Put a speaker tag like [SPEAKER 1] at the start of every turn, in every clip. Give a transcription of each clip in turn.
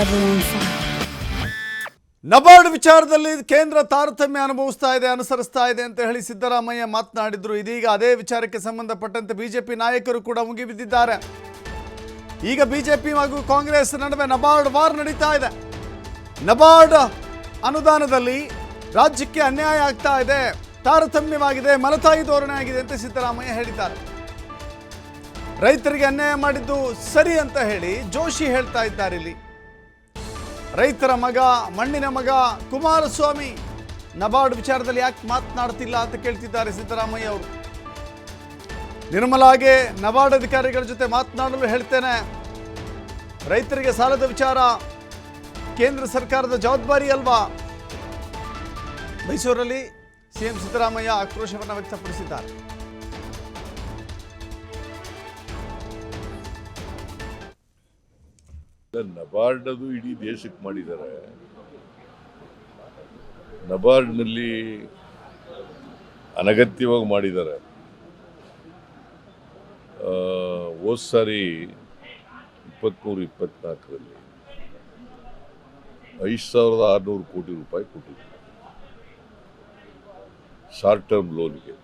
[SPEAKER 1] Never on fire.
[SPEAKER 2] NABARD ವಿಚಾರದಲ್ಲಿ ಕೇಂದ್ರ ತಾರತಮ್ಯ ಅನುಸರಿಸ್ತಾ ಇದೆ ಅಂತ ಹೇಳಿ ಸಿದ್ದರಾಮಯ್ಯ ಮಾತನಾಡಿದ್ರು. ಇದೀಗ ಅದೇ ವಿಚಾರಕ್ಕೆ ಸಂಬಂಧಪಟ್ಟಂತೆ ಬಿಜೆಪಿ ನಾಯಕರು ಕೂಡ ಮುಗಿಬಿದ್ದಿದ್ದಾರೆ. ಈಗ ಬಿಜೆಪಿ ಹಾಗೂ ಕಾಂಗ್ರೆಸ್ ನಡುವೆ ನಬಾರ್ಡ್ ವಾರ್ ನಡೀತಾ ಇದೆ. ನಬಾರ್ಡ್ ಅನುದಾನದಲ್ಲಿ ರಾಜ್ಯಕ್ಕೆ ಅನ್ಯಾಯ ಆಗ್ತಾ ಇದೆ, ತಾರತಮ್ಯವಾಗಿದೆ, ಮಲತಾಯಿ ಧೋರಣೆ ಆಗಿದೆ ಅಂತ ಸಿದ್ದರಾಮಯ್ಯ ಹೇಳಿದ್ದಾರೆ. ರೈತರಿಗೆ ಅನ್ಯಾಯ ಮಾಡಿದ್ದು ಸರಿ ಅಂತ ಹೇಳಿ ಜೋಶಿ ಹೇಳ್ತಾ ಇದ್ದಾರೆ. ಇಲ್ಲಿ ರೈತರ ಮಗ, ಮಣ್ಣಿನ ಮಗ ಕುಮಾರಸ್ವಾಮಿ ನಬಾರ್ಡ್ ವಿಚಾರದಲ್ಲಿ ಯಾಕೆ ಮಾತನಾಡ್ತಿಲ್ಲ ಅಂತ ಕೇಳ್ತಿದ್ದಾರೆ ಸಿದ್ದರಾಮಯ್ಯ ಅವರು. ನಿರ್ಮಲಾಗೆ ನಬಾರ್ಡ್ ಅಧಿಕಾರಿಗಳ ಜೊತೆ ಮಾತನಾಡಲು ಹೇಳ್ತೇನೆ, ರೈತರಿಗೆ ಸಾಲದ ವಿಚಾರ ಕೇಂದ್ರ ಸರ್ಕಾರದ ಜವಾಬ್ದಾರಿ ಅಲ್ವಾ? ಮೈಸೂರಲ್ಲಿ ಸಿಎಂ ಸಿದ್ದರಾಮಯ್ಯ ಆಕ್ರೋಶವನ್ನು ವ್ಯಕ್ತಪಡಿಸಿದ್ದಾರೆ.
[SPEAKER 3] ನಬಾರ್ಡ್ ಅದು ಇಡೀ ದೇಶಕ್ಕೆ ಮಾಡಿದ್ದಾರೆ. ನಬಾರ್ಡ್ನಲ್ಲಿ ಅನಗತ್ಯವಾಗಿ ಮಾಡಿದ್ದಾರೆ. ಹೋದ ಸಾರಿ 23-24ರಲ್ಲಿ 5,600 ಕೋಟಿ ರೂಪಾಯಿ ಕೊಟ್ಟಿದ್ರು ಶಾರ್ಟ್ ಟರ್ಮ್ ಲೋನ್ಗೆ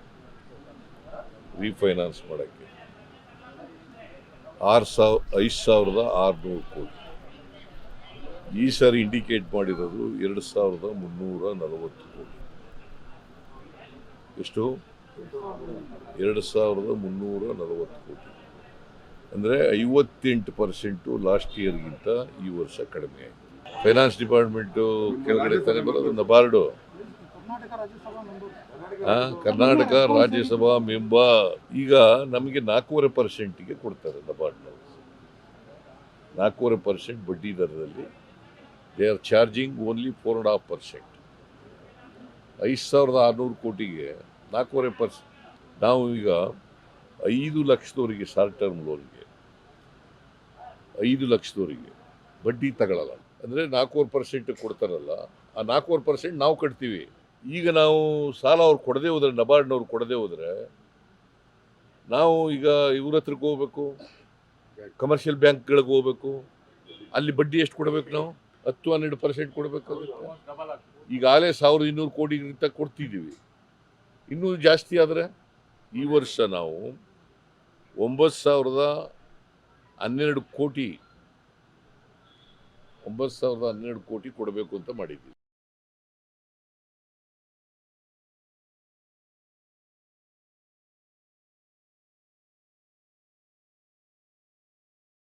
[SPEAKER 3] ರೀಫೈನಾನ್ಸ್ ಮಾಡೋಕ್ಕೆ. 5,600 ಕೋಟಿ. ಈ ಸಾರಿ ಇಂಡಿಕೇಟ್ ಮಾಡಿರೋದು 2,340 ಕೋಟಿ. ಎಷ್ಟು? 2,340 ಕೋಟಿ. ಅಂದರೆ 58% ಲಾಸ್ಟ್ ಇಯರ್ಗಿಂತ ಈ ವರ್ಷ ಕಡಿಮೆ ಆಯಿತು. ಫೈನಾನ್ಸ್ ಡಿಪಾರ್ಟ್ಮೆಂಟು ಕೆಳಗಡೆ ತಾನೇ ಬರೋದು ನಬಾರ್ಡು. ಕರ್ನಾಟಕ ರಾಜ್ಯಸಭಾ ಮೆಂಬರ್. ಈಗ ನಮಗೆ 4.5%ಗೆ ಕೊಡ್ತಾರೆ ನಬಾರ್ಡ್ನವರು. 4.5% ಬಡ್ಡಿ ದರದಲ್ಲಿ ದೇ ಆರ್ ಚಾರ್ಜಿಂಗ್ ಓನ್ಲಿ 4.5%. 5,600 ಕೋಟಿಗೆ 4.5%. ನಾವು ಈಗ 5 ಲಕ್ಷದವರಿಗೆ ಶಾರ್ಟ್ ಟರ್ಮ್ ಲೋನ್ಗೆ 5 ಲಕ್ಷದವರಿಗೆ ಬಡ್ಡಿ ತಗೊಳ್ಳಲ್ಲ. ಅಂದರೆ 4.5% ಕೊಡ್ತಾರಲ್ಲ, ಆ 4.5% ನಾವು ಕಟ್ತೀವಿ. ಈಗ ನಾವು ಸಾಲ ಅವ್ರು ಕೊಡದೆ ಹೋದರೆ, ನಬಾರ್ಡ್ನವ್ರು ಕೊಡದೆ ಹೋದರೆ, ನಾವು ಈಗ ಇವ್ರ ಹತ್ರಕ್ಕೆ ಹೋಗ್ಬೇಕು, ಕಮರ್ಷಿಯಲ್ ಬ್ಯಾಂಕ್ಗಳಿಗೆ ಹೋಗ್ಬೇಕು. ಅಲ್ಲಿ ಬಡ್ಡಿ ಎಷ್ಟು ಕೊಡಬೇಕು? ನಾವು 10-12% ಕೊಡಬೇಕಾಗುತ್ತೆ. ಈಗಾಗಲೇ 1,200 ಕೋಟಿಗಿಂತ ಕೊಡ್ತಿದ್ದೀವಿ. ಇನ್ನೂ ಜಾಸ್ತಿ ಆದರೆ ಈ ವರ್ಷ ನಾವು 9,012 ಕೋಟಿ ಕೊಡಬೇಕು ಅಂತ ಮಾಡಿದ್ದೀವಿ.